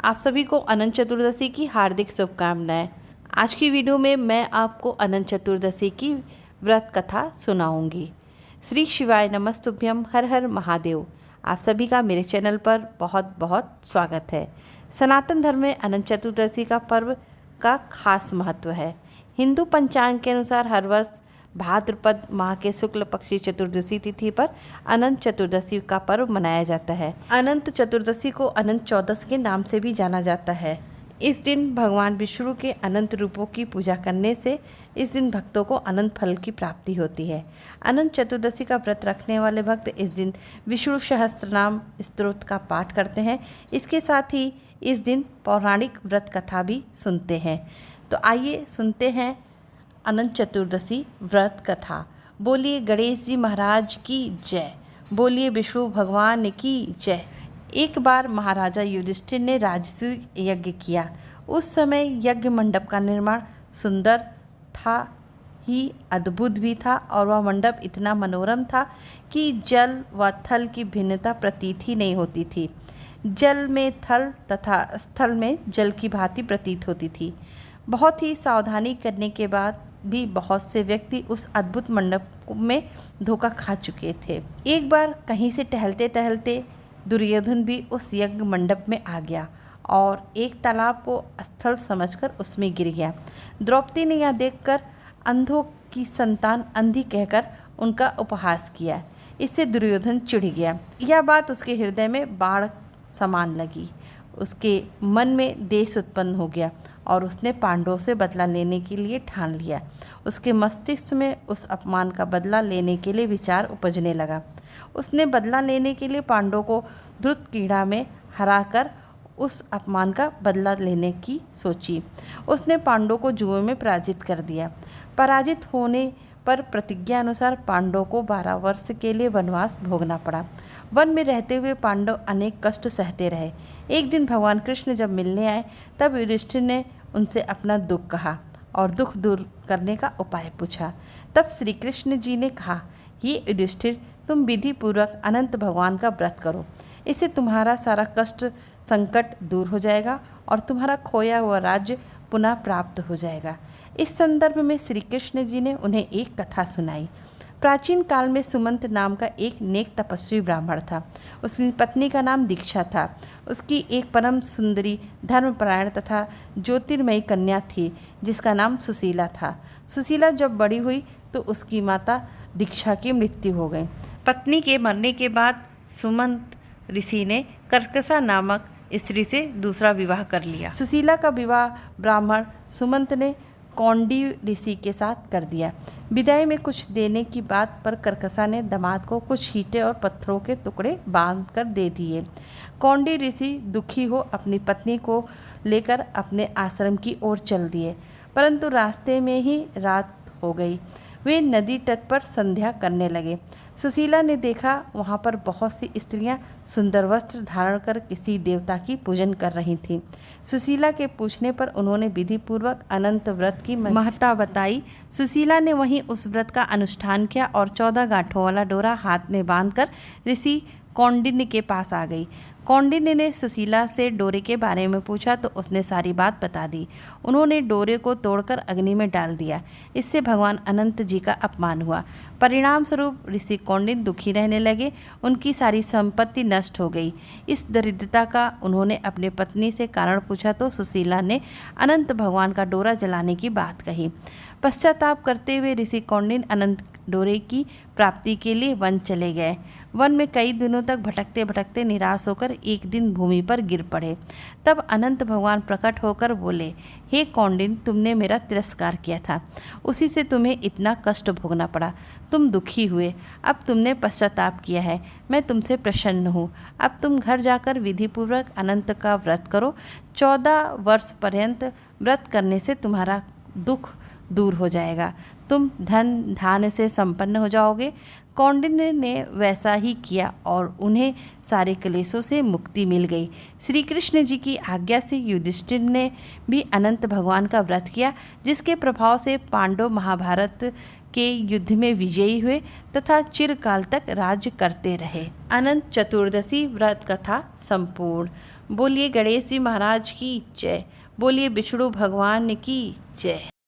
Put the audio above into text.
आप सभी को अनंत चतुर्दशी की हार्दिक शुभकामनाएं। आज की वीडियो में मैं आपको अनंत चतुर्दशी की व्रत कथा सुनाऊंगी। श्री शिवाय नमस्तुभ्यम, हर हर महादेव। आप सभी का मेरे चैनल पर बहुत बहुत स्वागत है। सनातन धर्म में अनंत चतुर्दशी का पर्व का खास महत्व है। हिंदू पंचांग के अनुसार हर वर्ष भाद्रपद माह के शुक्ल पक्षी चतुर्दशी तिथि पर अनंत चतुर्दशी का पर्व मनाया जाता है। अनंत चतुर्दशी को अनंत चौदस के नाम से भी जाना जाता है। इस दिन भगवान विष्णु के अनंत रूपों की पूजा करने से इस दिन भक्तों को अनंत फल की प्राप्ति होती है। अनंत चतुर्दशी का व्रत रखने वाले भक्त इस दिन विष्णु सहस्त्रनाम स्तोत्र का पाठ करते हैं। इसके साथ ही इस दिन पौराणिक व्रत कथा भी सुनते हैं। तो आइए सुनते हैं अनंत चतुर्दशी व्रत कथा। बोलिए गणेश जी महाराज की जय, बोलिए विष्णु भगवान की जय। एक बार महाराजा युधिष्ठिर ने राजसूय यज्ञ किया। उस समय यज्ञ मंडप का निर्माण सुंदर था ही अद्भुत भी था, और वह मंडप इतना मनोरम था कि जल व थल की भिन्नता प्रतीत ही नहीं होती थी। जल में थल तथा स्थल में जल की भांति प्रतीत होती थी। बहुत ही सावधानी करने के बाद भी बहुत से व्यक्ति उस अद्भुत मंडप में धोखा खा चुके थे। एक बार कहीं से टहलते टहलते दुर्योधन भी उस यज्ञ मंडप में आ गया और एक तालाब को स्थल समझकर उसमें गिर गया। द्रौपदी ने यह देखकर अंधों की संतान अंधी कहकर उनका उपहास किया। इससे दुर्योधन चिढ़ गया। यह बात उसके हृदय में बाढ़ समान लगी। उसके मन में देश उत्पन्न हो गया और उसने पांडवों से बदला लेने के लिए ठान लिया। उसके मस्तिष्क में उस अपमान का बदला लेने के लिए विचार उपजने लगा। उसने बदला लेने के लिए पांडवों को द्रुत क्रीड़ा में हराकर उस अपमान का बदला लेने की सोची। उसने पांडवों को जुए में पराजित कर दिया। पराजित होने पर प्रतिज्ञा अनुसार पांडवों को 12 वर्ष के लिए वनवास भोगना पड़ा। वन में रहते हुए पांडव अनेक कष्ट सहते रहे। एक दिन भगवान कृष्ण जब मिलने आए तब युधिष्ठिर ने उनसे अपना दुख कहा और दुख दूर करने का उपाय पूछा। तब श्री कृष्ण जी ने कहा, ये युधिष्ठिर, तुम विधि पूर्वक अनंत भगवान का व्रत करो। इससे तुम्हारा सारा कष्ट संकट दूर हो जाएगा और तुम्हारा खोया हुआ राज्य पुनः प्राप्त हो जाएगा। इस संदर्भ में श्री कृष्ण जी ने उन्हें एक कथा सुनाई। प्राचीन काल में सुमंत नाम का एक नेक तपस्वी ब्राह्मण था। उसकी पत्नी का नाम दीक्षा था। उसकी एक परम सुंदरी, धर्मपरायण तथा ज्योतिर्मयी कन्या थी जिसका नाम सुशीला था। सुशीला जब बड़ी हुई तो उसकी माता दीक्षा की मृत्यु हो गई। पत्नी के मरने के बाद सुमंत ऋषि ने कर्कशा नामक स्त्री से दूसरा विवाह कर लिया। सुशीला का विवाह ब्राह्मण सुमंत ने कौंडी ऋषि के साथ कर दिया। विदाई में कुछ देने की बात पर कर्कशा ने दामाद को कुछ ईंटें और पत्थरों के टुकड़े बांध कर दे दिए। कौंडी ऋषि दुखी हो अपनी पत्नी को लेकर अपने आश्रम की ओर चल दिए, परंतु रास्ते में ही रात हो गई। वे नदी तट पर संध्या करने लगे। सुशीला ने देखा वहाँ पर बहुत सी स्त्रियाँ सुंदर वस्त्र धारण कर किसी देवता की पूजन कर रही थीं। सुशीला के पूछने पर उन्होंने विधि पूर्वक अनंत व्रत की महत्ता बताई। सुशीला ने वहीं उस व्रत का अनुष्ठान किया और 14 गांठों वाला डोरा हाथ में बांधकर ऋषि कौंडिन्य के पास आ गई। कौंडिन्य ने सुशीला से डोरे के बारे में पूछा तो उसने सारी बात बता दी। उन्होंने डोरे को तोड़कर अग्नि में डाल दिया। इससे भगवान अनंत जी का अपमान हुआ। परिणाम स्वरूप ऋषि कौंडिन्य दुखी रहने लगे। उनकी सारी संपत्ति नष्ट हो गई। इस दरिद्रता का उन्होंने अपने पत्नी से कारण पूछा तो सुशीला ने अनंत भगवान का डोरा जलाने की बात कही। पश्चाताप करते हुए ऋषि कौंडिन्य अनंत डोरे की प्राप्ति के लिए वन चले गए। वन में कई दिनों तक भटकते भटकते निराश होकर एक दिन भूमि पर गिर पड़े। तब अनंत भगवान प्रकट होकर बोले, हे कौंडिन्य, तुमने मेरा तिरस्कार किया था, उसी से तुम्हें इतना कष्ट भोगना पड़ा। तुम दुखी हुए, अब तुमने पश्चाताप किया है, मैं तुमसे प्रसन्न हूँ। अब तुम घर जाकर विधिपूर्वक अनंत का व्रत करो। 14 वर्ष पर्यंत व्रत करने से तुम्हारा दुख दूर हो जाएगा। तुम धन धान्य से संपन्न हो जाओगे। कौंडिन्य ने वैसा ही किया और उन्हें सारे क्लेशों से मुक्ति मिल गई। श्री कृष्ण जी की आज्ञा से युधिष्ठिर ने भी अनंत भगवान का व्रत किया, जिसके प्रभाव से पांडव महाभारत के युद्ध में विजयी हुए तथा चिरकाल तक राज्य करते रहे। अनंत चतुर्दशी व्रत कथा संपूर्ण। बोलिए गणेश जी महाराज की जय। बोलिए विष्णु भगवान की जय।